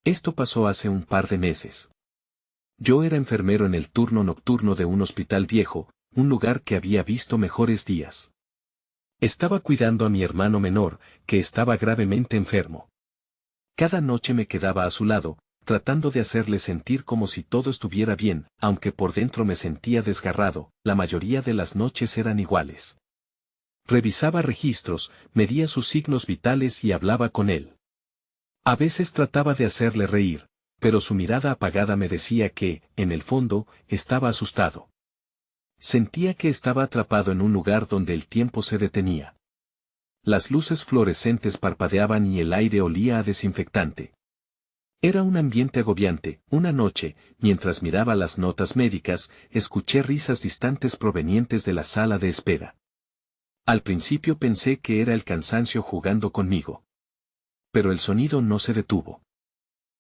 Esto pasó hace un par de meses. Yo era enfermero en el turno nocturno de un hospital viejo, un lugar que había visto mejores días. Estaba cuidando a mi hermano menor, que estaba gravemente enfermo. Cada noche me quedaba a su lado, tratando de hacerle sentir como si todo estuviera bien, aunque por dentro me sentía desgarrado. La mayoría de las noches eran iguales. Revisaba registros, medía sus signos vitales y hablaba con él. A veces trataba de hacerle reír, pero su mirada apagada me decía que, en el fondo, estaba asustado. Sentía que estaba atrapado en un lugar donde el tiempo se detenía. Las luces fluorescentes parpadeaban y el aire olía a desinfectante. Era un ambiente agobiante. Una noche, mientras miraba las notas médicas, escuché risas distantes provenientes de la sala de espera. Al principio pensé que era el cansancio jugando conmigo. Pero el sonido no se detuvo.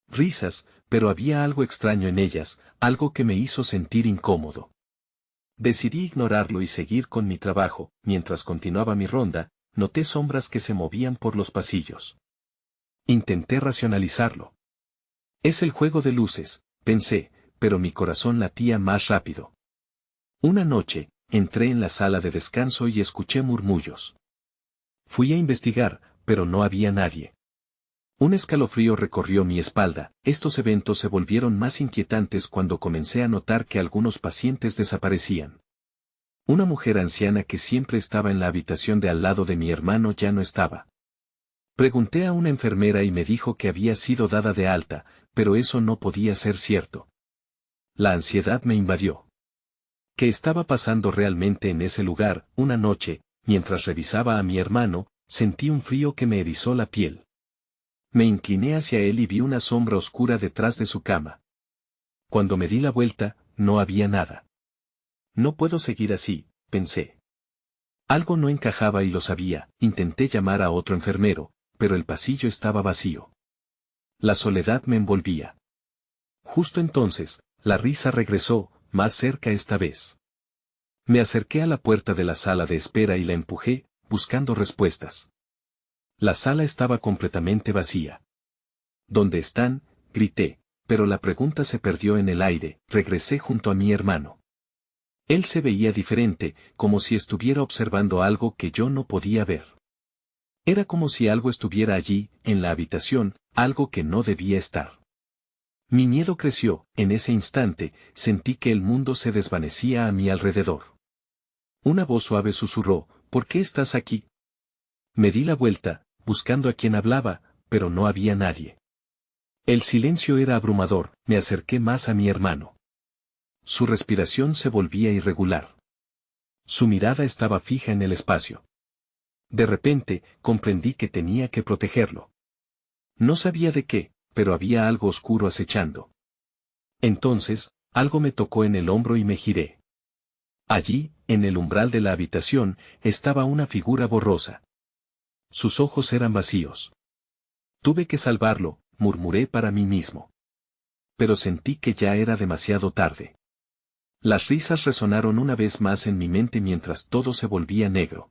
Risas, pero había algo extraño en ellas, algo que me hizo sentir incómodo. Decidí ignorarlo y seguir con mi trabajo. Mientras continuaba mi ronda, noté sombras que se movían por los pasillos. Intenté racionalizarlo. Es el juego de luces, pensé, pero mi corazón latía más rápido. Una noche, entré en la sala de descanso y escuché murmullos. Fui a investigar, pero no había nadie. Un escalofrío recorrió mi espalda. Estos eventos se volvieron más inquietantes cuando comencé a notar que algunos pacientes desaparecían. Una mujer anciana que siempre estaba en la habitación de al lado de mi hermano ya no estaba. Pregunté a una enfermera y me dijo que había sido dada de alta, pero eso no podía ser cierto. La ansiedad me invadió. ¿Qué estaba pasando realmente en ese lugar? Una noche, mientras revisaba a mi hermano, sentí un frío que me erizó la piel. Me incliné hacia él y vi una sombra oscura detrás de su cama. Cuando me di la vuelta, no había nada. No puedo seguir así, pensé. Algo no encajaba y lo sabía. Intenté llamar a otro enfermero, pero el pasillo estaba vacío. La soledad me envolvía. Justo entonces, la risa regresó, más cerca esta vez. Me acerqué a la puerta de la sala de espera y la empujé, buscando respuestas. La sala estaba completamente vacía. ¿Dónde están?, grité, pero la pregunta se perdió en el aire. Regresé junto a mi hermano. Él se veía diferente, como si estuviera observando algo que yo no podía ver. Era como si algo estuviera allí, en la habitación, algo que no debía estar. Mi miedo creció. En ese instante, sentí que el mundo se desvanecía a mi alrededor. Una voz suave susurró: ¿por qué estás aquí? Me di la vuelta, buscando a quien hablaba, pero no había nadie. El silencio era abrumador. Me acerqué más a mi hermano. Su respiración se volvía irregular. Su mirada estaba fija en el espacio. De repente, comprendí que tenía que protegerlo. No sabía de qué, pero había algo oscuro acechando. Entonces, algo me tocó en el hombro y me giré. Allí, en el umbral de la habitación, estaba una figura borrosa. Sus ojos eran vacíos. Tuve que salvarlo, murmuré para mí mismo. Pero sentí que ya era demasiado tarde. Las risas resonaron una vez más en mi mente mientras todo se volvía negro.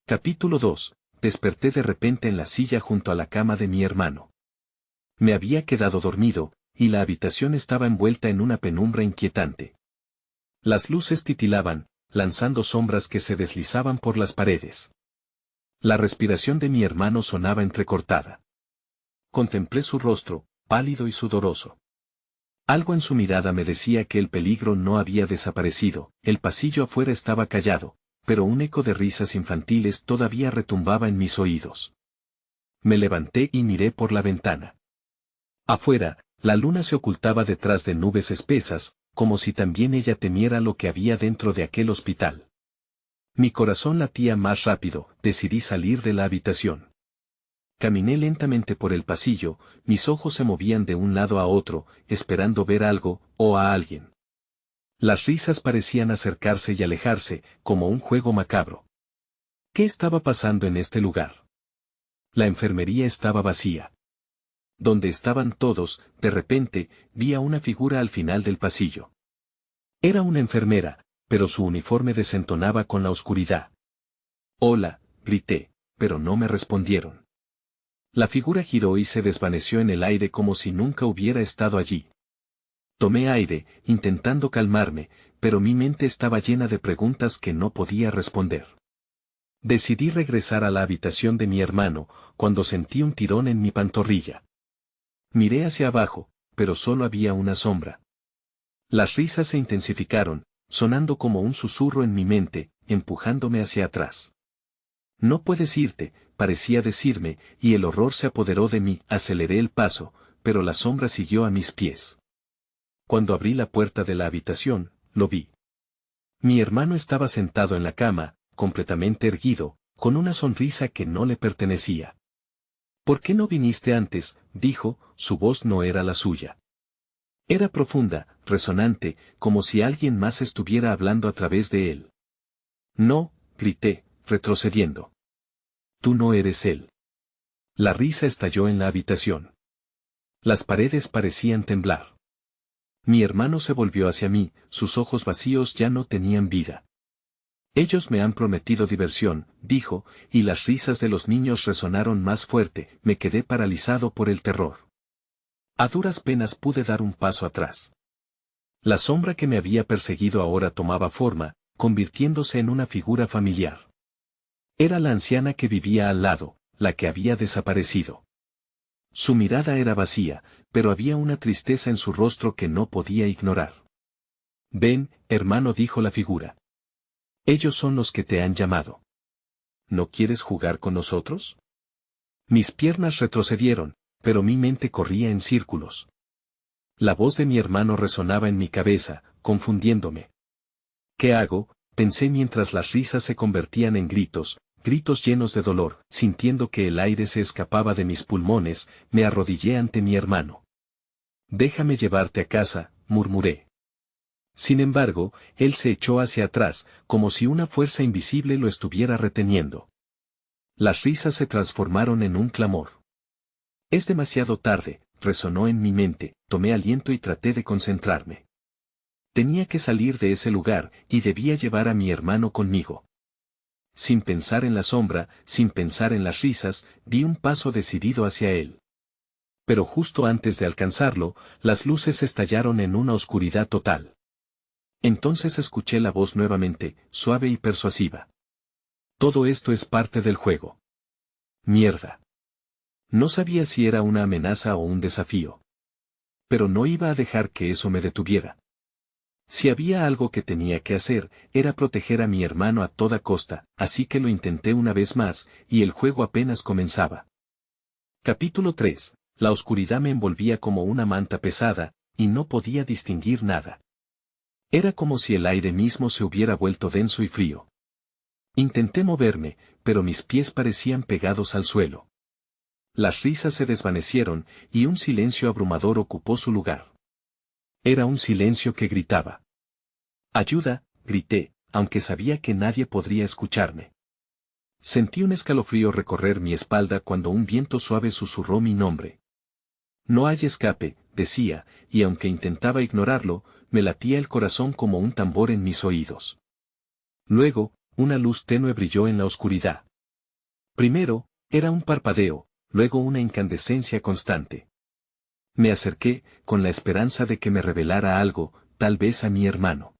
Capítulo 2. Desperté de repente en la silla junto a la cama de mi hermano. Me había quedado dormido, y la habitación estaba envuelta en una penumbra inquietante. Las luces titilaban, lanzando sombras que se deslizaban por las paredes. La respiración de mi hermano sonaba entrecortada. Contemplé su rostro, pálido y sudoroso. Algo en su mirada me decía que el peligro no había desaparecido. El pasillo afuera estaba callado, pero un eco de risas infantiles todavía retumbaba en mis oídos. Me levanté y miré por la ventana. Afuera, la luna se ocultaba detrás de nubes espesas, como si también ella temiera lo que había dentro de aquel hospital. Mi corazón latía más rápido. Decidí salir de la habitación. Caminé lentamente por el pasillo, mis ojos se movían de un lado a otro, esperando ver algo, o a alguien. Las risas parecían acercarse y alejarse, como un juego macabro. ¿Qué estaba pasando en este lugar? La enfermería estaba vacía. Donde estaban todos, de repente, vi a una figura al final del pasillo. Era una enfermera, pero su uniforme desentonaba con la oscuridad. «Hola», grité, pero no me respondieron. La figura giró y se desvaneció en el aire como si nunca hubiera estado allí. Tomé aire, intentando calmarme, pero mi mente estaba llena de preguntas que no podía responder. Decidí regresar a la habitación de mi hermano, cuando sentí un tirón en mi pantorrilla. Miré hacia abajo, pero solo había una sombra. Las risas se intensificaron, sonando como un susurro en mi mente, empujándome hacia atrás. No puedes irte, parecía decirme, y el horror se apoderó de mí. Aceleré el paso, pero la sombra siguió a mis pies. Cuando abrí la puerta de la habitación, lo vi. Mi hermano estaba sentado en la cama, completamente erguido, con una sonrisa que no le pertenecía. ¿Por qué no viniste antes?, dijo, su voz no era la suya. Era profunda, resonante, como si alguien más estuviera hablando a través de él. No, grité, retrocediendo. Tú no eres él. La risa estalló en la habitación. Las paredes parecían temblar. Mi hermano se volvió hacia mí, sus ojos vacíos ya no tenían vida. Ellos me han prometido diversión, dijo, y las risas de los niños resonaron más fuerte. Me quedé paralizado por el terror. A duras penas pude dar un paso atrás. La sombra que me había perseguido ahora tomaba forma, convirtiéndose en una figura familiar. Era la anciana que vivía al lado, la que había desaparecido. Su mirada era vacía, pero había una tristeza en su rostro que no podía ignorar. Ven, hermano, dijo la figura. Ellos son los que te han llamado. ¿No quieres jugar con nosotros? Mis piernas retrocedieron, pero mi mente corría en círculos. La voz de mi hermano resonaba en mi cabeza, confundiéndome. ¿Qué hago?, pensé mientras las risas se convertían en gritos, gritos llenos de dolor. Sintiendo que el aire se escapaba de mis pulmones, me arrodillé ante mi hermano. Déjame llevarte a casa, murmuré. Sin embargo, él se echó hacia atrás, como si una fuerza invisible lo estuviera reteniendo. Las risas se transformaron en un clamor. Es demasiado tarde, resonó en mi mente. Tomé aliento y traté de concentrarme. Tenía que salir de ese lugar, y debía llevar a mi hermano conmigo. Sin pensar en la sombra, sin pensar en las risas, di un paso decidido hacia él. Pero justo antes de alcanzarlo, las luces estallaron en una oscuridad total. Entonces escuché la voz nuevamente, suave y persuasiva. Todo esto es parte del juego. Mierda. No sabía si era una amenaza o un desafío. Pero no iba a dejar que eso me detuviera. Si había algo que tenía que hacer, era proteger a mi hermano a toda costa, así que lo intenté una vez más, y el juego apenas comenzaba. Capítulo 3. La oscuridad me envolvía como una manta pesada, y no podía distinguir nada. Era como si el aire mismo se hubiera vuelto denso y frío. Intenté moverme, pero mis pies parecían pegados al suelo. Las risas se desvanecieron, y un silencio abrumador ocupó su lugar. Era un silencio que gritaba. «Ayuda», grité, aunque sabía que nadie podría escucharme. Sentí un escalofrío recorrer mi espalda cuando un viento suave susurró mi nombre. No hay escape, decía, y aunque intentaba ignorarlo, me latía el corazón como un tambor en mis oídos. Luego, una luz tenue brilló en la oscuridad. Primero, era un parpadeo, luego una incandescencia constante. Me acerqué, con la esperanza de que me revelara algo, tal vez a mi hermano.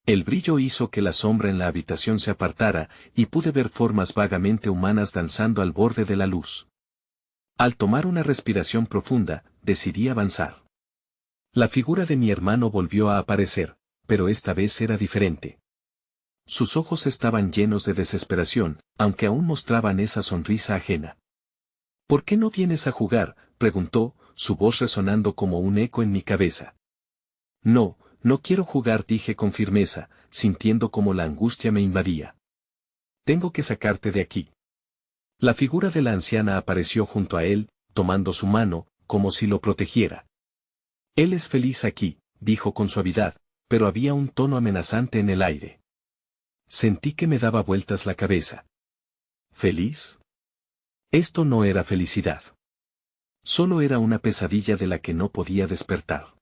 El brillo hizo que la sombra en la habitación se apartara, y pude ver formas vagamente humanas danzando al borde de la luz. Al tomar una respiración profunda, decidí avanzar. La figura de mi hermano volvió a aparecer, pero esta vez era diferente. Sus ojos estaban llenos de desesperación, aunque aún mostraban esa sonrisa ajena. ¿Por qué no vienes a jugar?, preguntó, su voz resonando como un eco en mi cabeza. No, no quiero jugar, dije con firmeza, sintiendo como la angustia me invadía. Tengo que sacarte de aquí. La figura de la anciana apareció junto a él, tomando su mano, como si lo protegiera. Él es feliz aquí, dijo con suavidad, pero había un tono amenazante en el aire. Sentí que me daba vueltas la cabeza. ¿Feliz? Esto no era felicidad. Solo era una pesadilla de la que no podía despertar.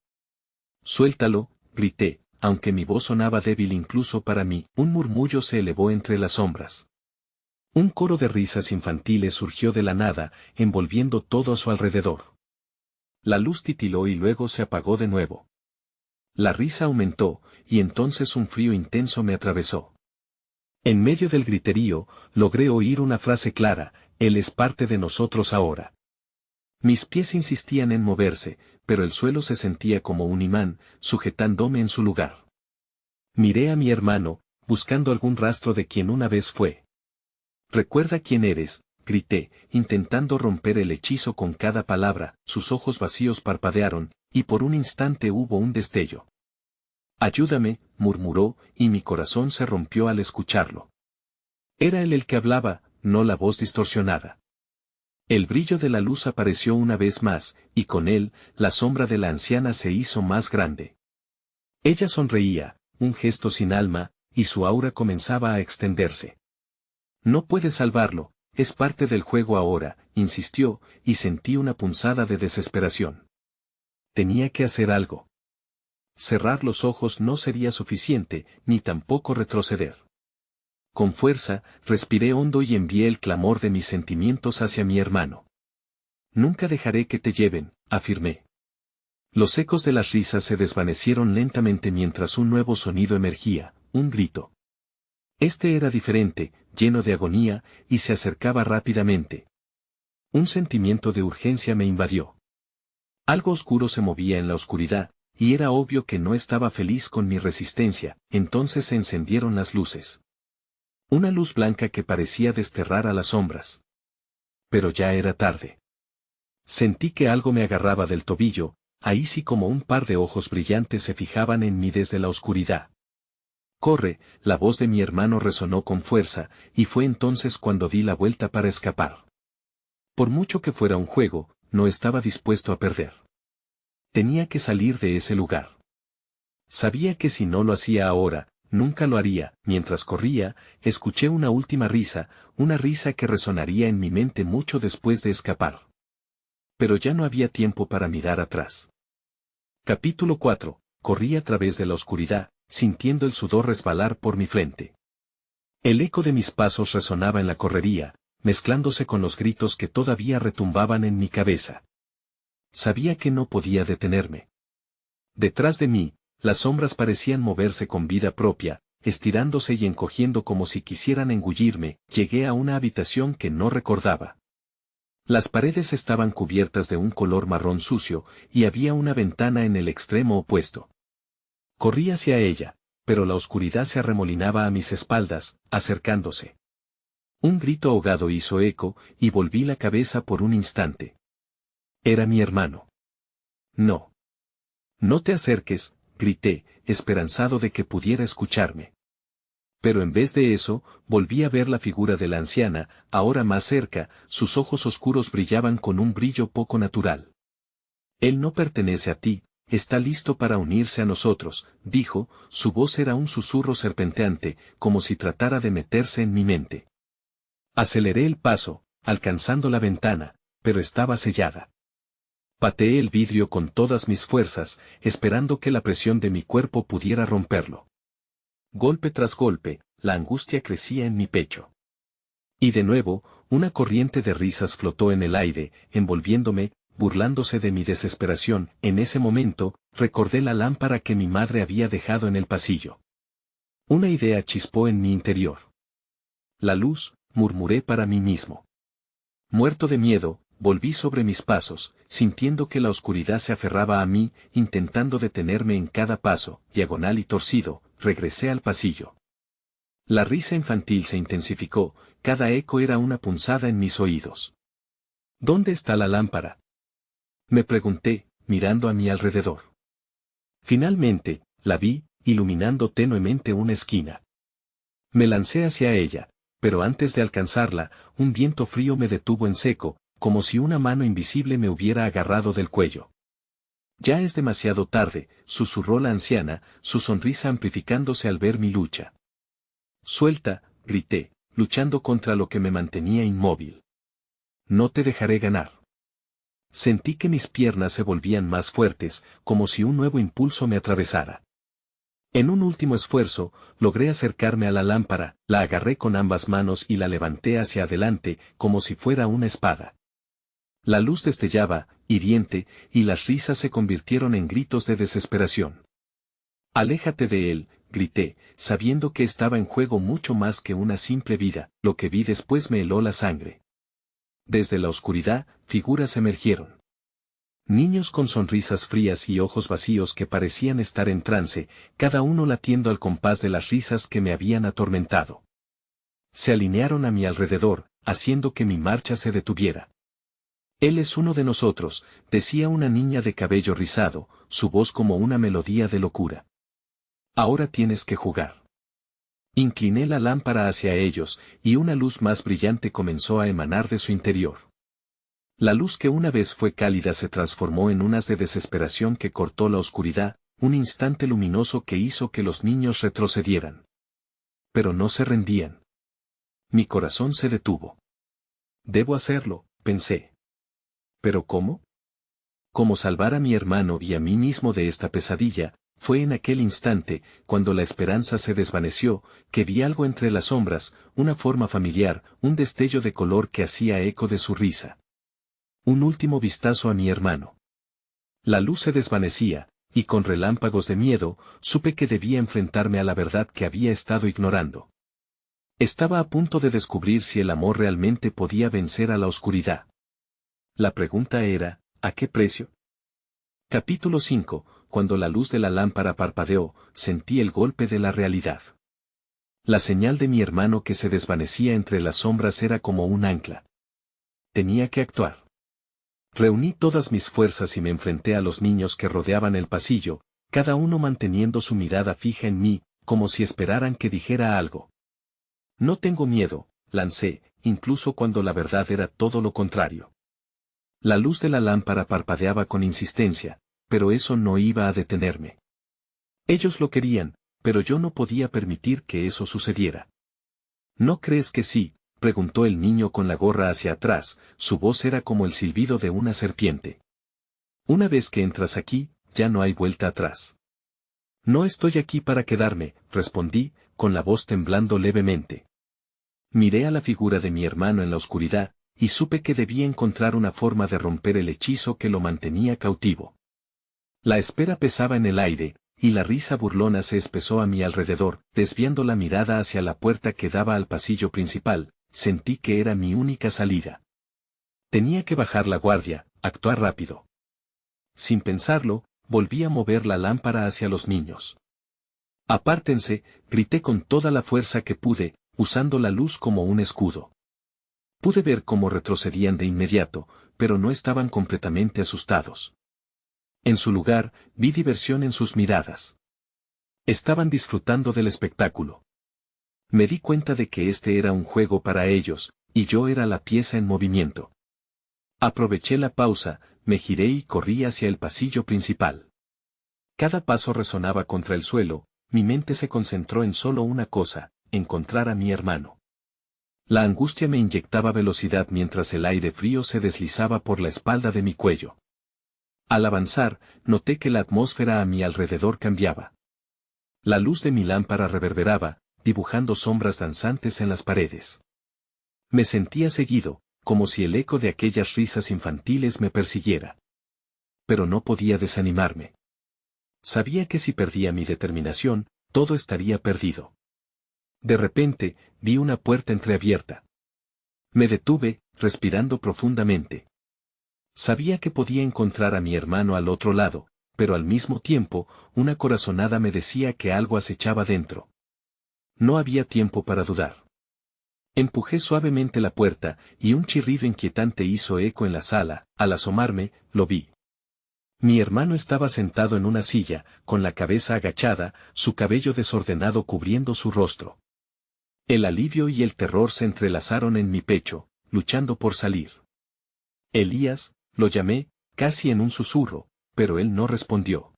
Suéltalo, grité, aunque mi voz sonaba débil incluso para mí. Un murmullo se elevó entre las sombras. Un coro de risas infantiles surgió de la nada, envolviendo todo a su alrededor. La luz titiló y luego se apagó de nuevo. La risa aumentó, y entonces un frío intenso me atravesó. En medio del griterío, logré oír una frase clara: «Él es parte de nosotros ahora». Mis pies insistían en moverse, pero el suelo se sentía como un imán, sujetándome en su lugar. Miré a mi hermano, buscando algún rastro de quien una vez fue. «Recuerda quién eres», grité, intentando romper el hechizo con cada palabra. Sus ojos vacíos parpadearon, y por un instante hubo un destello. «Ayúdame», murmuró, y mi corazón se rompió al escucharlo. Era él el que hablaba, no la voz distorsionada. El brillo de la luz apareció una vez más, y con él, la sombra de la anciana se hizo más grande. Ella sonreía, un gesto sin alma, y su aura comenzaba a extenderse. «No puedes salvarlo, es parte del juego ahora», insistió, y sentí una punzada de desesperación. Tenía que hacer algo. Cerrar los ojos no sería suficiente, ni tampoco retroceder. Con fuerza, respiré hondo y envié el clamor de mis sentimientos hacia mi hermano. «Nunca dejaré que te lleven», afirmé. Los ecos de las risas se desvanecieron lentamente mientras un nuevo sonido emergía, un grito. Este era diferente, lleno de agonía, y se acercaba rápidamente. Un sentimiento de urgencia me invadió. Algo oscuro se movía en la oscuridad, y era obvio que no estaba feliz con mi resistencia. Entonces se encendieron las luces. Una luz blanca que parecía desterrar a las sombras. Pero ya era tarde. Sentí que algo me agarraba del tobillo, ahí sí como un par de ojos brillantes se fijaban en mí desde la oscuridad. «Corre», la voz de mi hermano resonó con fuerza, y fue entonces cuando di la vuelta para escapar. Por mucho que fuera un juego, no estaba dispuesto a perder. Tenía que salir de ese lugar. Sabía que si no lo hacía ahora, nunca lo haría. Mientras corría, escuché una última risa, una risa que resonaría en mi mente mucho después de escapar. Pero ya no había tiempo para mirar atrás. Capítulo 4. Corrí a través de la oscuridad, sintiendo el sudor resbalar por mi frente. El eco de mis pasos resonaba en la correría, mezclándose con los gritos que todavía retumbaban en mi cabeza. Sabía que no podía detenerme. Detrás de mí, las sombras parecían moverse con vida propia, estirándose y encogiendo como si quisieran engullirme. Llegué a una habitación que no recordaba. Las paredes estaban cubiertas de un color marrón sucio, y había una ventana en el extremo opuesto. Corrí hacia ella, pero la oscuridad se arremolinaba a mis espaldas, acercándose. Un grito ahogado hizo eco, y volví la cabeza por un instante. Era mi hermano. «No. No te acerques», grité, esperanzado de que pudiera escucharme. Pero en vez de eso, volví a ver la figura de la anciana, ahora más cerca. Sus ojos oscuros brillaban con un brillo poco natural. «Él no pertenece a ti, está listo para unirse a nosotros», dijo. Su voz era un susurro serpenteante, como si tratara de meterse en mi mente. Aceleré el paso, alcanzando la ventana, pero estaba sellada. Pateé el vidrio con todas mis fuerzas, esperando que la presión de mi cuerpo pudiera romperlo. Golpe tras golpe, la angustia crecía en mi pecho. Y de nuevo, una corriente de risas flotó en el aire, envolviéndome, burlándose de mi desesperación. En ese momento, recordé la lámpara que mi madre había dejado en el pasillo. Una idea chispó en mi interior. «La luz», murmuré para mí mismo. Muerto de miedo, volví sobre mis pasos, sintiendo que la oscuridad se aferraba a mí, intentando detenerme en cada paso, diagonal y torcido. Regresé al pasillo. La risa infantil se intensificó, cada eco era una punzada en mis oídos. «¿Dónde está la lámpara?», me pregunté, mirando a mi alrededor. Finalmente, la vi, iluminando tenuemente una esquina. Me lancé hacia ella, pero antes de alcanzarla, un viento frío me detuvo en seco, como si una mano invisible me hubiera agarrado del cuello. «Ya es demasiado tarde», susurró la anciana, su sonrisa amplificándose al ver mi lucha. «Suelta», grité, luchando contra lo que me mantenía inmóvil. «No te dejaré ganar». Sentí que mis piernas se volvían más fuertes, como si un nuevo impulso me atravesara. En un último esfuerzo, logré acercarme a la lámpara, la agarré con ambas manos y la levanté hacia adelante, como si fuera una espada. La luz destellaba, hiriente, y las risas se convirtieron en gritos de desesperación. «Aléjate de él», grité, sabiendo que estaba en juego mucho más que una simple vida. Lo que vi después me heló la sangre. Desde la oscuridad, figuras emergieron. Niños con sonrisas frías y ojos vacíos que parecían estar en trance, cada uno latiendo al compás de las risas que me habían atormentado. Se alinearon a mi alrededor, haciendo que mi marcha se detuviera. «Él es uno de nosotros», decía una niña de cabello rizado, su voz como una melodía de locura. «Ahora tienes que jugar». Incliné la lámpara hacia ellos, y una luz más brillante comenzó a emanar de su interior. La luz que una vez fue cálida se transformó en un haz de desesperación que cortó la oscuridad, un instante luminoso que hizo que los niños retrocedieran. Pero no se rendían. Mi corazón se detuvo. «Debo hacerlo», pensé. ¿Pero cómo? ¿Cómo salvar a mi hermano y a mí mismo de esta pesadilla? Fue en aquel instante, cuando la esperanza se desvaneció, que vi algo entre las sombras, una forma familiar, un destello de color que hacía eco de su risa. Un último vistazo a mi hermano. La luz se desvanecía, y con relámpagos de miedo, supe que debía enfrentarme a la verdad que había estado ignorando. Estaba a punto de descubrir si el amor realmente podía vencer a la oscuridad. La pregunta era, ¿a qué precio? Capítulo 5. Cuando la luz de la lámpara parpadeó, sentí el golpe de la realidad. La señal de mi hermano que se desvanecía entre las sombras era como un ancla. Tenía que actuar. Reuní todas mis fuerzas y me enfrenté a los niños que rodeaban el pasillo, cada uno manteniendo su mirada fija en mí, como si esperaran que dijera algo. «No tengo miedo», lancé, incluso cuando la verdad era todo lo contrario. La luz de la lámpara parpadeaba con insistencia, pero eso no iba a detenerme. Ellos lo querían, pero yo no podía permitir que eso sucediera. «¿No crees que sí?», preguntó el niño con la gorra hacia atrás, su voz era como el silbido de una serpiente. «Una vez que entras aquí, ya no hay vuelta atrás». «No estoy aquí para quedarme», respondí, con la voz temblando levemente. Miré a la figura de mi hermano en la oscuridad, y supe que debía encontrar una forma de romper el hechizo que lo mantenía cautivo. La espera pesaba en el aire, y la risa burlona se espesó a mi alrededor. Desviando la mirada hacia la puerta que daba al pasillo principal, sentí que era mi única salida. Tenía que bajar la guardia, actuar rápido. Sin pensarlo, volví a mover la lámpara hacia los niños. «Apártense», grité con toda la fuerza que pude, usando la luz como un escudo. Pude ver cómo retrocedían de inmediato, pero no estaban completamente asustados. En su lugar, vi diversión en sus miradas. Estaban disfrutando del espectáculo. Me di cuenta de que este era un juego para ellos, y yo era la pieza en movimiento. Aproveché la pausa, me giré y corrí hacia el pasillo principal. Cada paso resonaba contra el suelo, mi mente se concentró en solo una cosa, encontrar a mi hermano. La angustia me inyectaba velocidad mientras el aire frío se deslizaba por la espalda de mi cuello. Al avanzar, noté que la atmósfera a mi alrededor cambiaba. La luz de mi lámpara reverberaba, dibujando sombras danzantes en las paredes. Me sentía seguido, como si el eco de aquellas risas infantiles me persiguiera. Pero no podía desanimarme. Sabía que si perdía mi determinación, todo estaría perdido. De repente, vi una puerta entreabierta. Me detuve, respirando profundamente. Sabía que podía encontrar a mi hermano al otro lado, pero al mismo tiempo, una corazonada me decía que algo acechaba dentro. No había tiempo para dudar. Empujé suavemente la puerta, y un chirrido inquietante hizo eco en la sala. Al asomarme, lo vi. Mi hermano estaba sentado en una silla, con la cabeza agachada, su cabello desordenado cubriendo su rostro. El alivio y el terror se entrelazaron en mi pecho, luchando por salir. «Elías», lo llamé, casi en un susurro, pero él no respondió.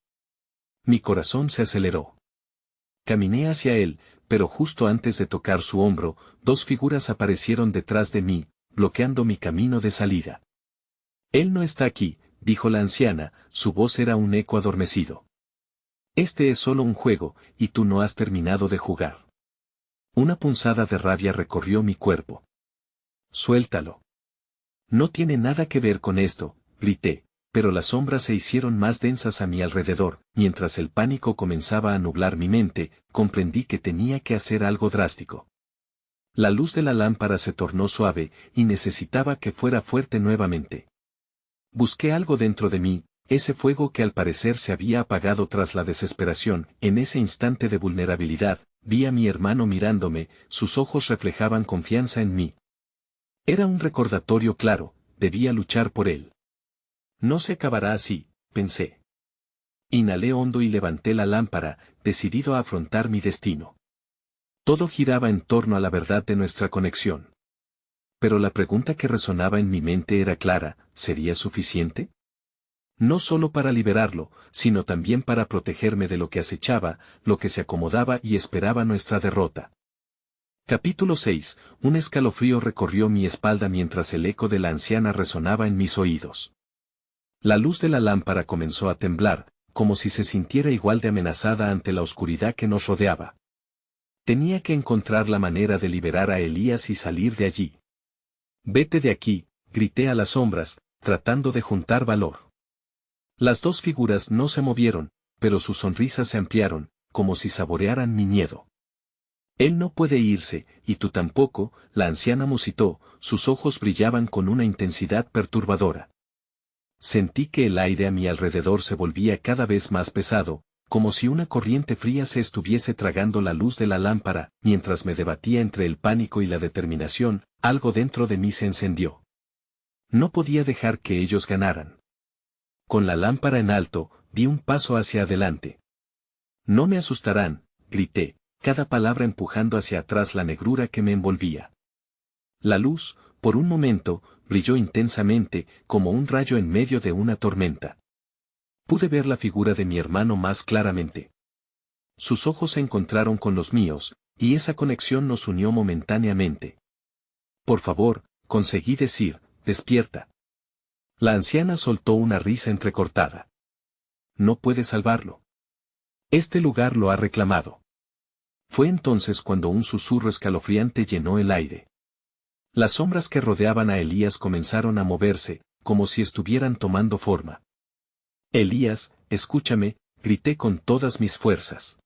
Mi corazón se aceleró. Caminé hacia él, pero justo antes de tocar su hombro, dos figuras aparecieron detrás de mí, bloqueando mi camino de salida. «Él no está aquí», dijo la anciana, su voz era un eco adormecido. Este es solo un juego, y tú no has terminado de jugar. Una punzada de rabia recorrió mi cuerpo. Suéltalo. No tiene nada que ver con esto, grité, pero las sombras se hicieron más densas a mi alrededor. Mientras el pánico comenzaba a nublar mi mente, comprendí que tenía que hacer algo drástico. La luz de la lámpara se tornó suave, y necesitaba que fuera fuerte nuevamente. Busqué algo dentro de mí, ese fuego que al parecer se había apagado tras la desesperación. En ese instante de vulnerabilidad, vi a mi hermano mirándome, sus ojos reflejaban confianza en mí. Era un recordatorio claro, debía luchar por él. No se acabará así, pensé. Inhalé hondo y levanté la lámpara, decidido a afrontar mi destino. Todo giraba en torno a la verdad de nuestra conexión. Pero la pregunta que resonaba en mi mente era clara, ¿sería suficiente? No solo para liberarlo, sino también para protegerme de lo que acechaba, lo que se acomodaba y esperaba nuestra derrota. Capítulo 6. Un escalofrío recorrió mi espalda mientras el eco de la anciana resonaba en mis oídos. La luz de la lámpara comenzó a temblar, como si se sintiera igual de amenazada ante la oscuridad que nos rodeaba. Tenía que encontrar la manera de liberar a Elías y salir de allí. «Vete de aquí», grité a las sombras, tratando de juntar valor. Las dos figuras no se movieron, pero sus sonrisas se ampliaron, como si saborearan mi miedo. «Él no puede irse, y tú tampoco», la anciana musitó, sus ojos brillaban con una intensidad perturbadora. Sentí que el aire a mi alrededor se volvía cada vez más pesado, como si una corriente fría se estuviese tragando la luz de la lámpara. Mientras me debatía entre el pánico y la determinación, algo dentro de mí se encendió. No podía dejar que ellos ganaran. Con la lámpara en alto, di un paso hacia adelante. «No me asustarán», grité, cada palabra empujando hacia atrás la negrura que me envolvía. La luz, por un momento, brilló intensamente, como un rayo en medio de una tormenta. Pude ver la figura de mi hermano más claramente. Sus ojos se encontraron con los míos, y esa conexión nos unió momentáneamente. «Por favor», conseguí decir, «despierta». La anciana soltó una risa entrecortada. «No puedes salvarlo. Este lugar lo ha reclamado». Fue entonces cuando un susurro escalofriante llenó el aire. Las sombras que rodeaban a Elías comenzaron a moverse, como si estuvieran tomando forma. «Elías, escúchame», grité con todas mis fuerzas.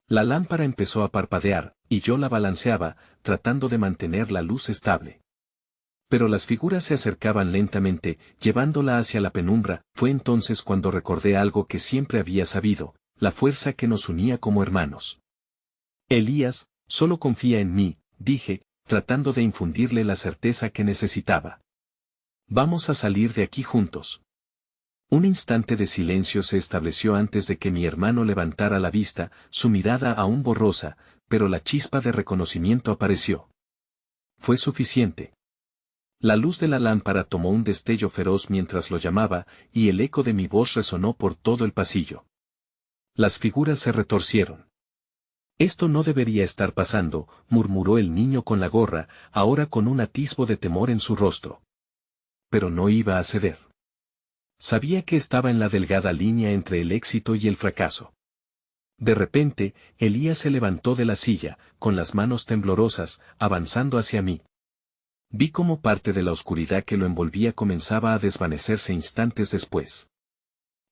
La lámpara empezó a parpadear, y yo la balanceaba, tratando de mantener la luz estable. Pero las figuras se acercaban lentamente, llevándola hacia la penumbra. Fue entonces cuando recordé algo que siempre había sabido, la fuerza que nos unía como hermanos. «Elías, solo confía en mí», dije, tratando de infundirle la certeza que necesitaba. «Vamos a salir de aquí juntos». Un instante de silencio se estableció antes de que mi hermano levantara la vista, su mirada aún borrosa, pero la chispa de reconocimiento apareció. Fue suficiente. La luz de la lámpara tomó un destello feroz mientras lo llamaba, y el eco de mi voz resonó por todo el pasillo. Las figuras se retorcieron. «Esto no debería estar pasando», murmuró el niño con la gorra, ahora con un atisbo de temor en su rostro. Pero no iba a ceder. Sabía que estaba en la delgada línea entre el éxito y el fracaso. De repente, Elías se levantó de la silla, con las manos temblorosas, avanzando hacia mí. Vi cómo parte de la oscuridad que lo envolvía comenzaba a desvanecerse instantes después.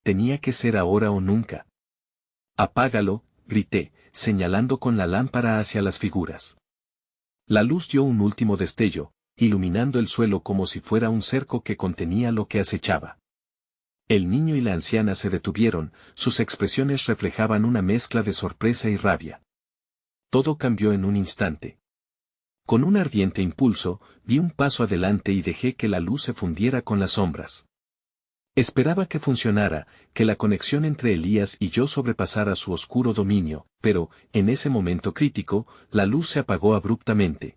Tenía que ser ahora o nunca. «Apágalo», grité, señalando con la lámpara hacia las figuras. La luz dio un último destello, iluminando el suelo como si fuera un cerco que contenía lo que acechaba. El niño y la anciana se detuvieron, sus expresiones reflejaban una mezcla de sorpresa y rabia. Todo cambió en un instante. Con un ardiente impulso, di un paso adelante y dejé que la luz se fundiera con las sombras. Esperaba que funcionara, que la conexión entre Elías y yo sobrepasara su oscuro dominio, pero, en ese momento crítico, la luz se apagó abruptamente.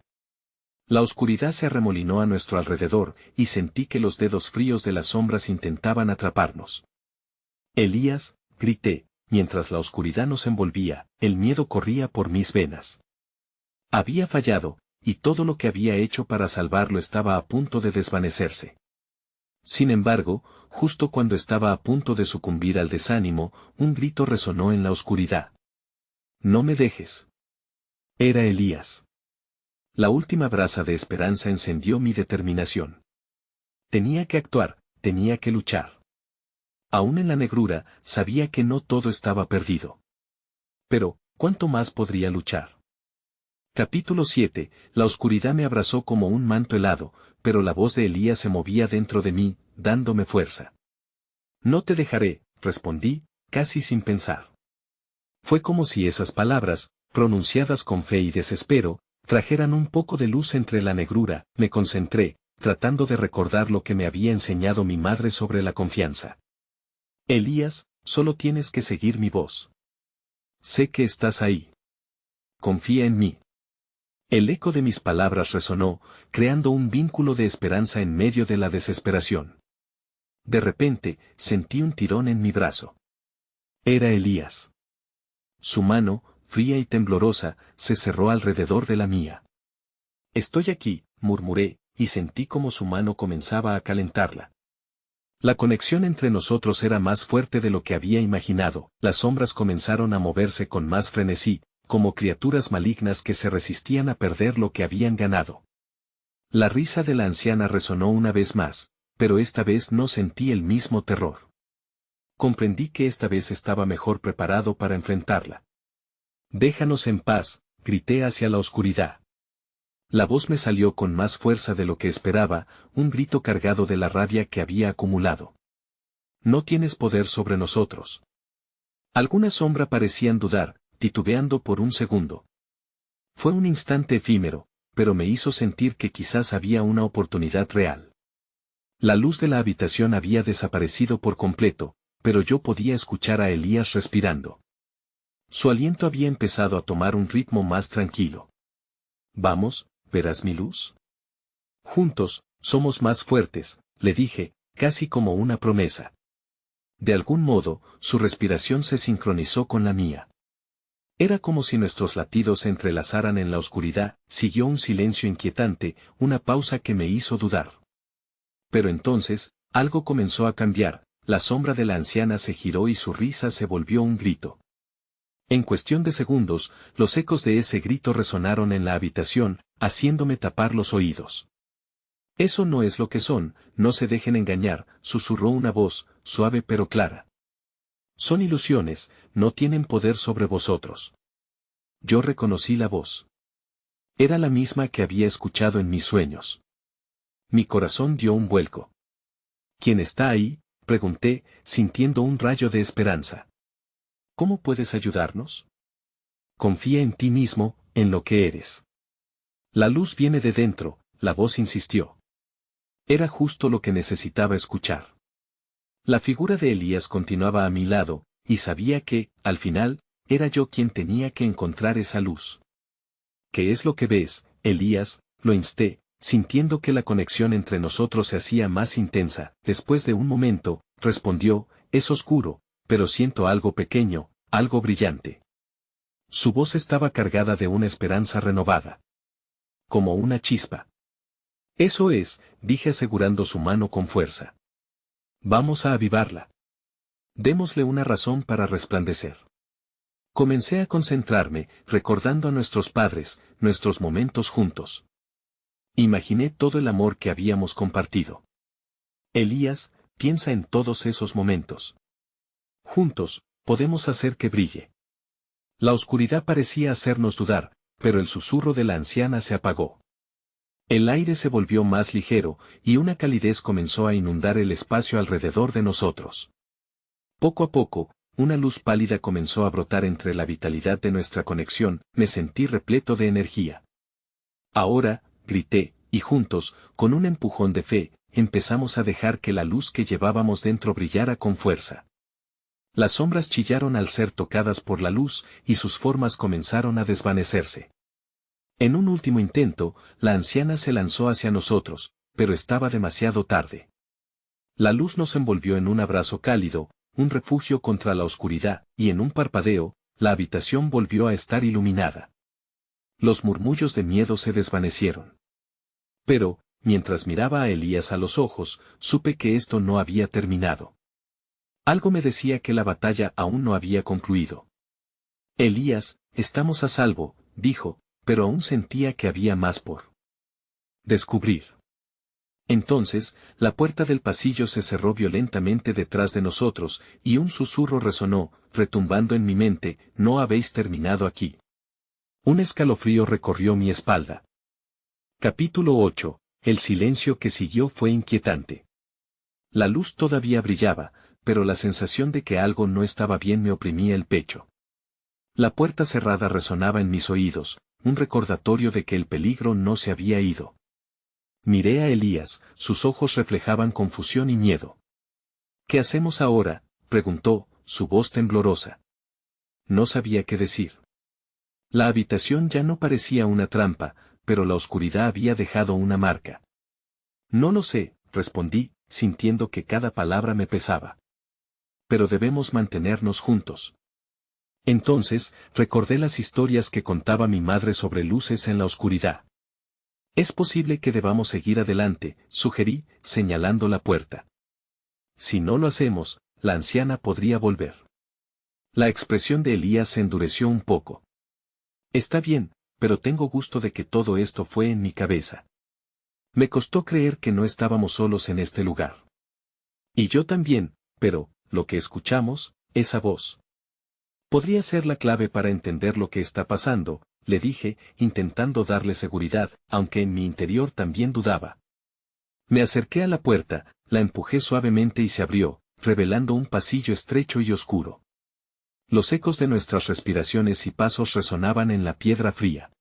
La oscuridad se arremolinó a nuestro alrededor, y sentí que los dedos fríos de las sombras intentaban atraparnos. «Elías», grité, mientras la oscuridad nos envolvía, el miedo corría por mis venas. Había fallado, y todo lo que había hecho para salvarlo estaba a punto de desvanecerse. Sin embargo, justo cuando estaba a punto de sucumbir al desánimo, un grito resonó en la oscuridad. «No me dejes». Era Elías. La última brasa de esperanza encendió mi determinación. Tenía que actuar, tenía que luchar. Aún en la negrura, sabía que no todo estaba perdido. Pero, ¿cuánto más podría luchar? Capítulo 7. La oscuridad me abrazó como un manto helado, pero la voz de Elías se movía dentro de mí, dándome fuerza. «No te dejaré», respondí, casi sin pensar. Fue como si esas palabras, pronunciadas con fe y desespero, trajeran un poco de luz entre la negrura. Me concentré, tratando de recordar lo que me había enseñado mi madre sobre la confianza. «Elías, solo tienes que seguir mi voz. Sé que estás ahí. Confía en mí». El eco de mis palabras resonó, creando un vínculo de esperanza en medio de la desesperación. De repente, sentí un tirón en mi brazo. Era Elías. Su mano, fría y temblorosa, se cerró alrededor de la mía. «Estoy aquí», murmuré, y sentí como su mano comenzaba a calentarla. La conexión entre nosotros era más fuerte de lo que había imaginado. Las sombras comenzaron a moverse con más frenesí, como criaturas malignas que se resistían a perder lo que habían ganado. La risa de la anciana resonó una vez más, pero esta vez no sentí el mismo terror. Comprendí que esta vez estaba mejor preparado para enfrentarla. «Déjanos en paz», grité hacia la oscuridad. La voz me salió con más fuerza de lo que esperaba, un grito cargado de la rabia que había acumulado. «No tienes poder sobre nosotros». Algunas sombras parecían dudar, titubeando por un segundo. Fue un instante efímero, pero me hizo sentir que quizás había una oportunidad real. La luz de la habitación había desaparecido por completo, pero yo podía escuchar a Elías respirando. Su aliento había empezado a tomar un ritmo más tranquilo. «Vamos, ¿verás mi luz? Juntos, somos más fuertes», le dije, casi como una promesa. De algún modo, su respiración se sincronizó con la mía. Era como si nuestros latidos se entrelazaran en la oscuridad. Siguió un silencio inquietante, una pausa que me hizo dudar. Pero entonces, algo comenzó a cambiar, la sombra de la anciana se giró y su risa se volvió un grito. En cuestión de segundos, los ecos de ese grito resonaron en la habitación, haciéndome tapar los oídos. «Eso no es lo que son, no se dejen engañar», susurró una voz, suave pero clara. «Son ilusiones, no tienen poder sobre vosotros». Yo reconocí la voz. Era la misma que había escuchado en mis sueños. Mi corazón dio un vuelco. «¿Quién está ahí?», pregunté, sintiendo un rayo de esperanza. «¿Cómo puedes ayudarnos?». «Confía en ti mismo, en lo que eres». «La luz viene de dentro», la voz insistió. Era justo lo que necesitaba escuchar. La figura de Elías continuaba a mi lado, y sabía que, al final, era yo quien tenía que encontrar esa luz. «¿Qué es lo que ves, Elías?», lo insté, sintiendo que la conexión entre nosotros se hacía más intensa. Después de un momento, respondió: «Es oscuro, pero siento algo pequeño, algo brillante». Su voz estaba cargada de una esperanza renovada. Como una chispa. «Eso es», dije asegurando su mano con fuerza. «Vamos a avivarla. Démosle una razón para resplandecer». Comencé a concentrarme, recordando a nuestros padres, nuestros momentos juntos. Imaginé todo el amor que habíamos compartido. «Elías, piensa en todos esos momentos. Juntos, podemos hacer que brille». La oscuridad parecía hacernos dudar, pero el susurro de la anciana se apagó. El aire se volvió más ligero, y una calidez comenzó a inundar el espacio alrededor de nosotros. Poco a poco, una luz pálida comenzó a brotar entre la vitalidad de nuestra conexión. Me sentí repleto de energía. «Ahora», grité, y juntos, con un empujón de fe, empezamos a dejar que la luz que llevábamos dentro brillara con fuerza. Las sombras chillaron al ser tocadas por la luz, y sus formas comenzaron a desvanecerse. En un último intento, la anciana se lanzó hacia nosotros, pero estaba demasiado tarde. La luz nos envolvió en un abrazo cálido, un refugio contra la oscuridad, y en un parpadeo, la habitación volvió a estar iluminada. Los murmullos de miedo se desvanecieron. Pero, mientras miraba a Elías a los ojos, supe que esto no había terminado. Algo me decía que la batalla aún no había concluido. Elías, estamos a salvo, dijo, pero aún sentía que había más por descubrir. Entonces, la puerta del pasillo se cerró violentamente detrás de nosotros, y un susurro resonó, retumbando en mi mente, no habéis terminado aquí. Un escalofrío recorrió mi espalda. Capítulo 8. El silencio que siguió fue inquietante. La luz todavía brillaba, pero la sensación de que algo no estaba bien me oprimía el pecho. La puerta cerrada resonaba en mis oídos, un recordatorio de que el peligro no se había ido. Miré a Elías, sus ojos reflejaban confusión y miedo. ¿Qué hacemos ahora?, preguntó, su voz temblorosa. No sabía qué decir. La habitación ya no parecía una trampa, pero la oscuridad había dejado una marca. No lo sé, respondí, sintiendo que cada palabra me pesaba. Pero debemos mantenernos juntos. Entonces, recordé las historias que contaba mi madre sobre luces en la oscuridad. Es posible que debamos seguir adelante, sugerí, señalando la puerta. Si no lo hacemos, la anciana podría volver. La expresión de Elías se endureció un poco. Está bien, pero tengo gusto de que todo esto fue en mi cabeza. Me costó creer que no estábamos solos en este lugar. Y yo también, pero, lo que escuchamos, esa voz. Podría ser la clave para entender lo que está pasando, le dije, intentando darle seguridad, aunque en mi interior también dudaba. Me acerqué a la puerta, la empujé suavemente y se abrió, revelando un pasillo estrecho y oscuro. Los ecos de nuestras respiraciones y pasos resonaban en la piedra fría.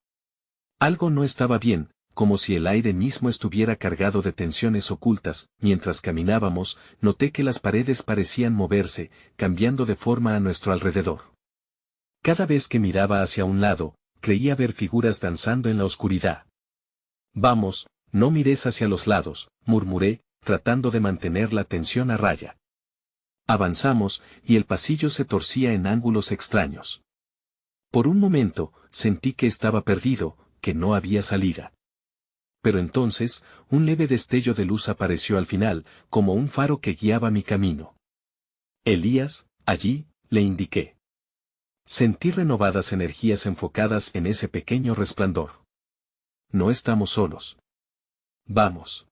Algo no estaba bien, como si el aire mismo estuviera cargado de tensiones ocultas. Mientras caminábamos, noté que las paredes parecían moverse, cambiando de forma a nuestro alrededor. Cada vez que miraba hacia un lado, creía ver figuras danzando en la oscuridad. Vamos, no mires hacia los lados, murmuré, tratando de mantener la tensión a raya. Avanzamos, y el pasillo se torcía en ángulos extraños. Por un momento, sentí que estaba perdido, que no había salida. Pero entonces, un leve destello de luz apareció al final, como un faro que guiaba mi camino. Elías, allí, le indiqué. Sentí renovadas energías enfocadas en ese pequeño resplandor. No estamos solos. Vamos.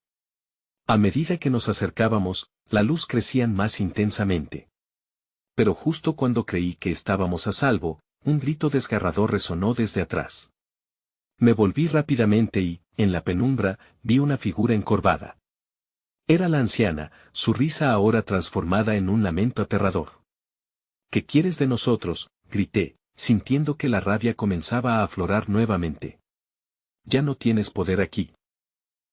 A medida que nos acercábamos, la luz crecía más intensamente. Pero justo cuando creí que estábamos a salvo, un grito desgarrador resonó desde atrás. Me volví rápidamente y, en la penumbra, vi una figura encorvada. Era la anciana, su risa ahora transformada en un lamento aterrador. ¿Qué quieres de nosotros?, grité, sintiendo que la rabia comenzaba a aflorar nuevamente. Ya no tienes poder aquí.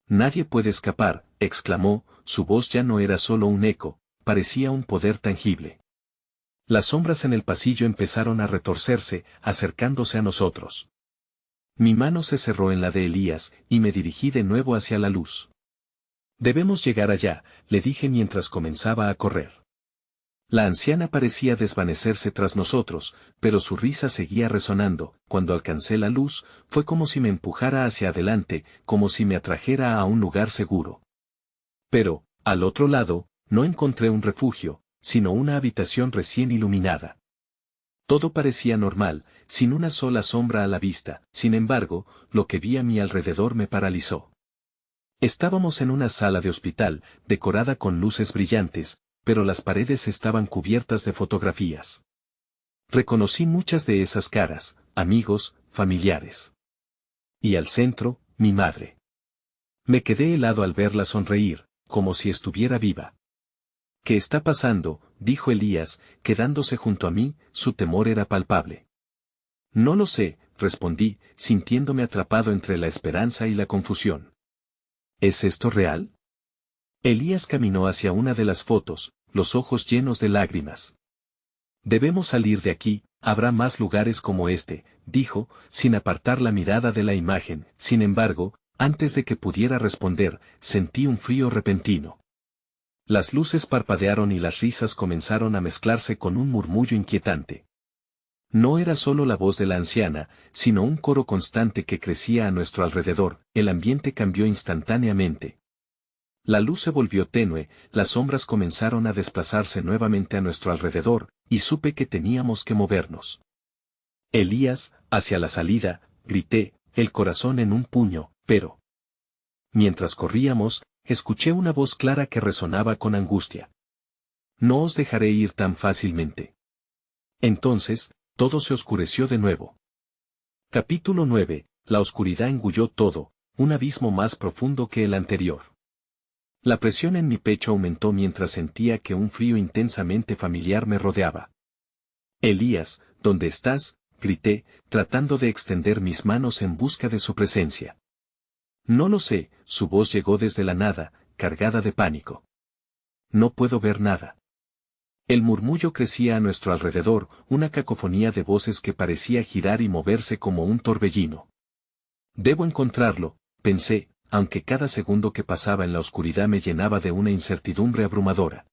Nadie puede escapar, exclamó, su voz ya no era solo un eco, parecía un poder tangible. Las sombras en el pasillo empezaron a retorcerse, acercándose a nosotros. Mi mano se cerró en la de Elías, y me dirigí de nuevo hacia la luz. Debemos llegar allá, le dije mientras comenzaba a correr. La anciana parecía desvanecerse tras nosotros, pero su risa seguía resonando. Cuando alcancé la luz, fue como si me empujara hacia adelante, como si me atrajera a un lugar seguro. Pero, al otro lado, no encontré un refugio, sino una habitación recién iluminada. Todo parecía normal, sin una sola sombra a la vista. Sin embargo, lo que vi a mi alrededor me paralizó. Estábamos en una sala de hospital, decorada con luces brillantes, pero las paredes estaban cubiertas de fotografías. Reconocí muchas de esas caras, amigos, familiares. Y al centro, mi madre. Me quedé helado al verla sonreír, como si estuviera viva. ¿Qué está pasando?, dijo Elías, quedándose junto a mí, su temor era palpable. No lo sé, respondí, sintiéndome atrapado entre la esperanza y la confusión. ¿Es esto real? Elías caminó hacia una de las fotos, los ojos llenos de lágrimas. Debemos salir de aquí, habrá más lugares como este, dijo, sin apartar la mirada de la imagen. Sin embargo, antes de que pudiera responder, sentí un frío repentino. Las luces parpadearon y las risas comenzaron a mezclarse con un murmullo inquietante. No era solo la voz de la anciana, sino un coro constante que crecía a nuestro alrededor. El ambiente cambió instantáneamente, La luz se volvió tenue, las sombras comenzaron a desplazarse nuevamente a nuestro alrededor, y supe que teníamos que movernos. Elías, hacia la salida, grité, el corazón en un puño, pero... Mientras corríamos, escuché una voz clara que resonaba con angustia. No os dejaré ir tan fácilmente. Entonces, todo se oscureció de nuevo. Capítulo 9. La oscuridad engulló todo, un abismo más profundo que el anterior. La presión en mi pecho aumentó mientras sentía que un frío intensamente familiar me rodeaba. Elías, ¿dónde estás?, grité, tratando de extender mis manos en busca de su presencia. No lo sé, su voz llegó desde la nada, cargada de pánico. No puedo ver nada. El murmullo crecía a nuestro alrededor, una cacofonía de voces que parecía girar y moverse como un torbellino. Debo encontrarlo, pensé, aunque cada segundo que pasaba en la oscuridad me llenaba de una incertidumbre abrumadora.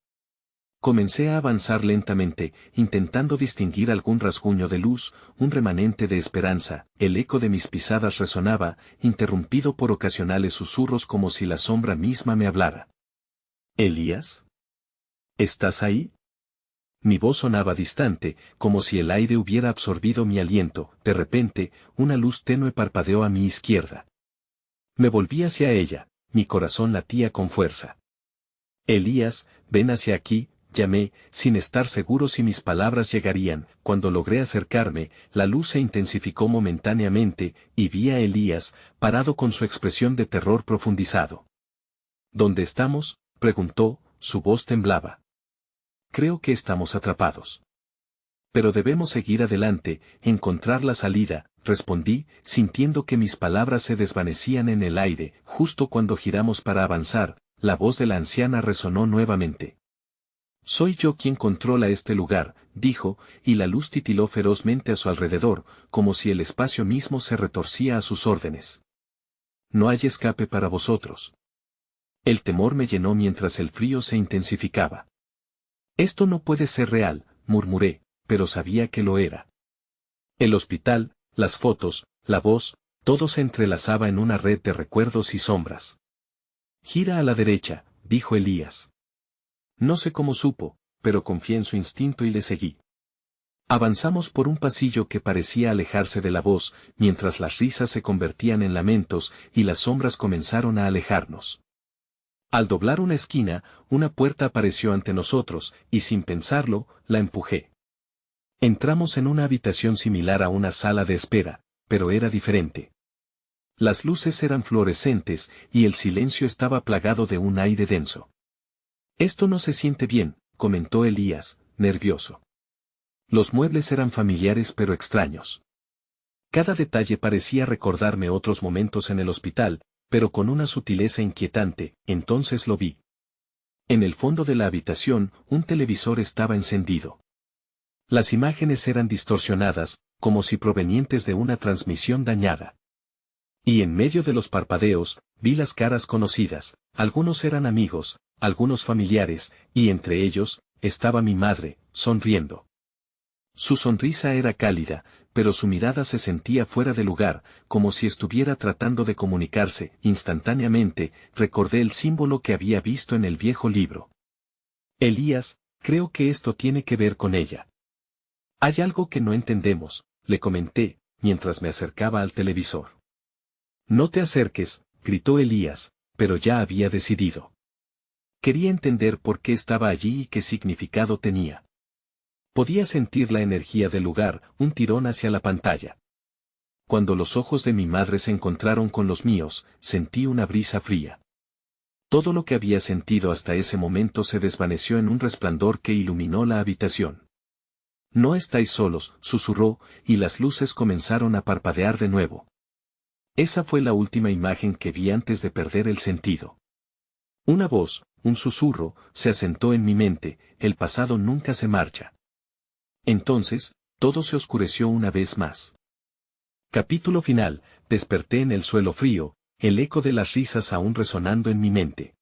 Comencé a avanzar lentamente, intentando distinguir algún rasguño de luz, un remanente de esperanza. El eco de mis pisadas resonaba, interrumpido por ocasionales susurros como si la sombra misma me hablara. ¿Elías? ¿Estás ahí? Mi voz sonaba distante, como si el aire hubiera absorbido mi aliento. De repente, una luz tenue parpadeó a mi izquierda. Me volví hacia ella, mi corazón latía con fuerza. Elías, ven hacia aquí, llamé, sin estar seguro si mis palabras llegarían. Cuando logré acercarme, la luz se intensificó momentáneamente, y vi a Elías, parado con su expresión de terror profundizado. ¿Dónde estamos?, preguntó, su voz temblaba. Creo que estamos atrapados. Pero debemos seguir adelante, encontrar la salida, respondí, sintiendo que mis palabras se desvanecían en el aire. Justo cuando giramos para avanzar, la voz de la anciana resonó nuevamente. Soy yo quien controla este lugar, dijo, y la luz titiló ferozmente a su alrededor, como si el espacio mismo se retorcía a sus órdenes. No hay escape para vosotros. El temor me llenó mientras el frío se intensificaba. Esto no puede ser real, murmuré, pero sabía que lo era. El hospital, las fotos, la voz, todo se entrelazaba en una red de recuerdos y sombras. Gira a la derecha, dijo Elías. No sé cómo supo, pero confié en su instinto y le seguí. Avanzamos por un pasillo que parecía alejarse de la voz, mientras las risas se convertían en lamentos y las sombras comenzaron a alejarnos. Al doblar una esquina, una puerta apareció ante nosotros, y sin pensarlo, la empujé. Entramos en una habitación similar a una sala de espera, pero era diferente. Las luces eran fluorescentes, y el silencio estaba plagado de un aire denso. Esto no se siente bien, comentó Elías, nervioso. Los muebles eran familiares pero extraños. Cada detalle parecía recordarme otros momentos en el hospital, pero con una sutileza inquietante. Entonces lo vi. En el fondo de la habitación, un televisor estaba encendido. Las imágenes eran distorsionadas, como si provenientes de una transmisión dañada. Y en medio de los parpadeos, vi las caras conocidas. Algunos eran amigos, algunos familiares, y entre ellos, estaba mi madre, sonriendo. Su sonrisa era cálida, pero su mirada se sentía fuera de lugar, como si estuviera tratando de comunicarse. Instantáneamente, recordé el símbolo que había visto en el viejo libro. Elías, creo que esto tiene que ver con ella. Hay algo que no entendemos, le comenté, mientras me acercaba al televisor. No te acerques, gritó Elías, pero ya había decidido. Quería entender por qué estaba allí y qué significado tenía. Podía sentir la energía del lugar, un tirón hacia la pantalla. Cuando los ojos de mi madre se encontraron con los míos, sentí una brisa fría. Todo lo que había sentido hasta ese momento se desvaneció en un resplandor que iluminó la habitación. No estáis solos, susurró, y las luces comenzaron a parpadear de nuevo. Esa fue la última imagen que vi antes de perder el sentido. Una voz, un susurro, se asentó en mi mente, el pasado nunca se marcha. Entonces, todo se oscureció una vez más. Capítulo final, desperté en el suelo frío, el eco de las risas aún resonando en mi mente.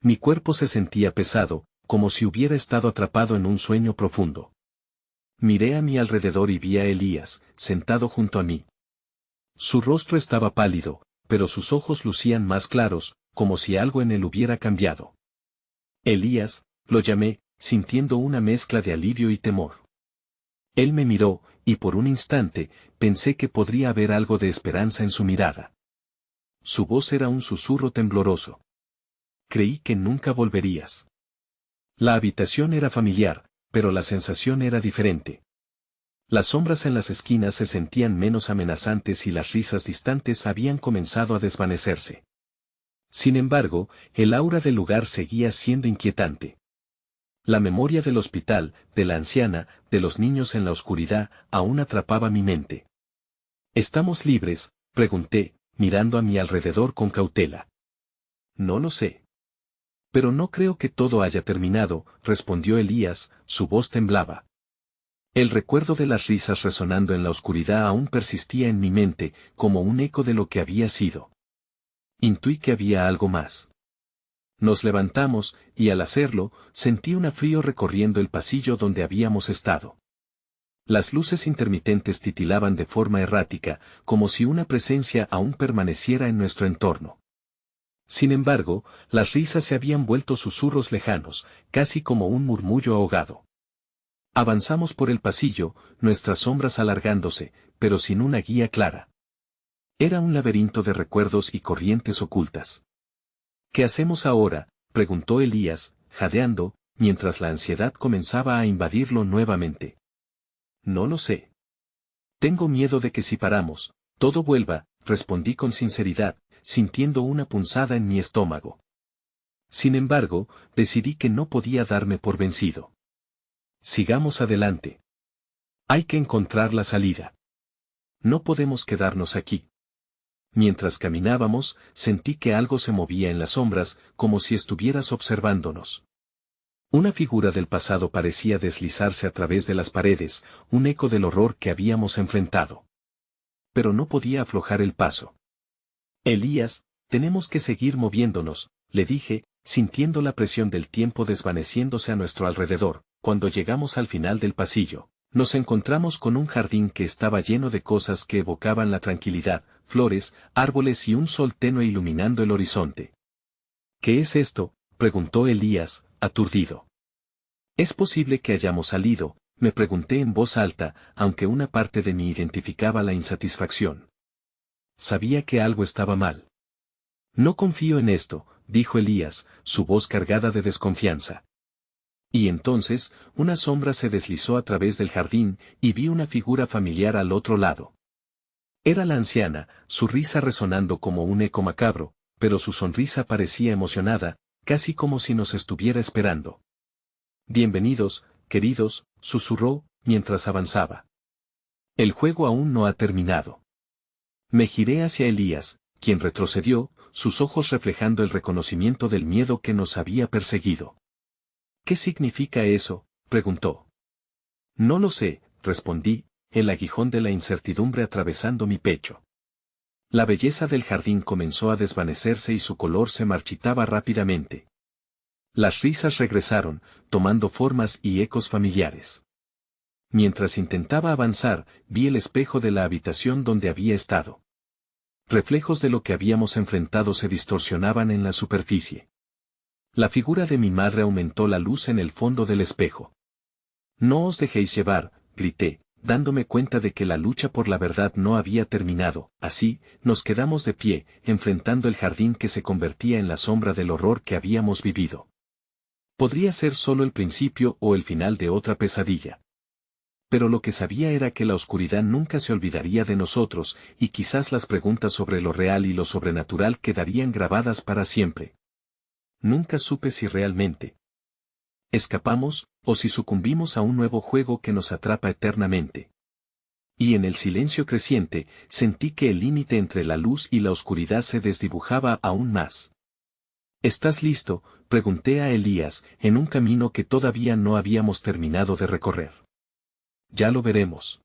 Mi cuerpo se sentía pesado, como si hubiera estado atrapado en un sueño profundo. Miré a mi alrededor y vi a Elías, sentado junto a mí. Su rostro estaba pálido, pero sus ojos lucían más claros, como si algo en él hubiera cambiado. Elías, lo llamé, sintiendo una mezcla de alivio y temor. Él me miró, y por un instante, pensé que podría haber algo de esperanza en su mirada. Su voz era un susurro tembloroso. Creí que nunca volverías. La habitación era familiar, pero la sensación era diferente. Las sombras en las esquinas se sentían menos amenazantes y las risas distantes habían comenzado a desvanecerse. Sin embargo, el aura del lugar seguía siendo inquietante. La memoria del hospital, de la anciana, de los niños en la oscuridad, aún atrapaba mi mente. ¿Estamos libres?, pregunté, mirando a mi alrededor con cautela. No lo sé. Pero no creo que todo haya terminado, respondió Elías, su voz temblaba. El recuerdo de las risas resonando en la oscuridad aún persistía en mi mente, como un eco de lo que había sido. Intuí que había algo más. Nos levantamos, y al hacerlo, sentí un frío recorriendo el pasillo donde habíamos estado. Las luces intermitentes titilaban de forma errática, como si una presencia aún permaneciera en nuestro entorno. Sin embargo, las risas se habían vuelto susurros lejanos, casi como un murmullo ahogado. Avanzamos por el pasillo, nuestras sombras alargándose, pero sin una guía clara. Era un laberinto de recuerdos y corrientes ocultas. ¿Qué hacemos ahora?, preguntó Elías, jadeando, mientras la ansiedad comenzaba a invadirlo nuevamente. No lo sé. Tengo miedo de que si paramos, todo vuelva, respondí con sinceridad, sintiendo una punzada en mi estómago. Sin embargo, decidí que no podía darme por vencido. Sigamos adelante. Hay que encontrar la salida. No podemos quedarnos aquí. Mientras caminábamos, sentí que algo se movía en las sombras, como si estuvieras observándonos. Una figura del pasado parecía deslizarse a través de las paredes, un eco del horror que habíamos enfrentado. Pero no podía aflojar el paso. Elías, tenemos que seguir moviéndonos, le dije, sintiendo la presión del tiempo desvaneciéndose a nuestro alrededor. Cuando llegamos al final del pasillo, nos encontramos con un jardín que estaba lleno de cosas que evocaban la tranquilidad, flores, árboles y un sol tenue iluminando el horizonte. ¿Qué es esto?, preguntó Elías, aturdido. ¿Es posible que hayamos salido?, me pregunté en voz alta, aunque una parte de mí identificaba la insatisfacción. Sabía que algo estaba mal. No confío en esto, dijo Elías, su voz cargada de desconfianza. Y entonces, una sombra se deslizó a través del jardín, y vi una figura familiar al otro lado. Era la anciana, su risa resonando como un eco macabro, pero su sonrisa parecía emocionada, casi como si nos estuviera esperando. Bienvenidos, queridos, susurró, mientras avanzaba. El juego aún no ha terminado. Me giré hacia Elías, quien retrocedió, sus ojos reflejando el reconocimiento del miedo que nos había perseguido. ¿Qué significa eso?, preguntó. No lo sé, respondí, el aguijón de la incertidumbre atravesando mi pecho. La belleza del jardín comenzó a desvanecerse y su color se marchitaba rápidamente. Las risas regresaron, tomando formas y ecos familiares. Mientras intentaba avanzar, vi el espejo de la habitación donde había estado. Reflejos de lo que habíamos enfrentado se distorsionaban en la superficie. La figura de mi madre aumentó la luz en el fondo del espejo. No os dejéis llevar, grité, dándome cuenta de que la lucha por la verdad no había terminado. Así, nos quedamos de pie, enfrentando el jardín que se convertía en la sombra del horror que habíamos vivido. Podría ser solo el principio o el final de otra pesadilla. Pero lo que sabía era que la oscuridad nunca se olvidaría de nosotros, y quizás las preguntas sobre lo real y lo sobrenatural quedarían grabadas para siempre. Nunca supe si realmente escapamos, o si sucumbimos a un nuevo juego que nos atrapa eternamente. Y en el silencio creciente, sentí que el límite entre la luz y la oscuridad se desdibujaba aún más. ¿Estás listo?, pregunté a Elías, en un camino que todavía no habíamos terminado de recorrer. Ya lo veremos.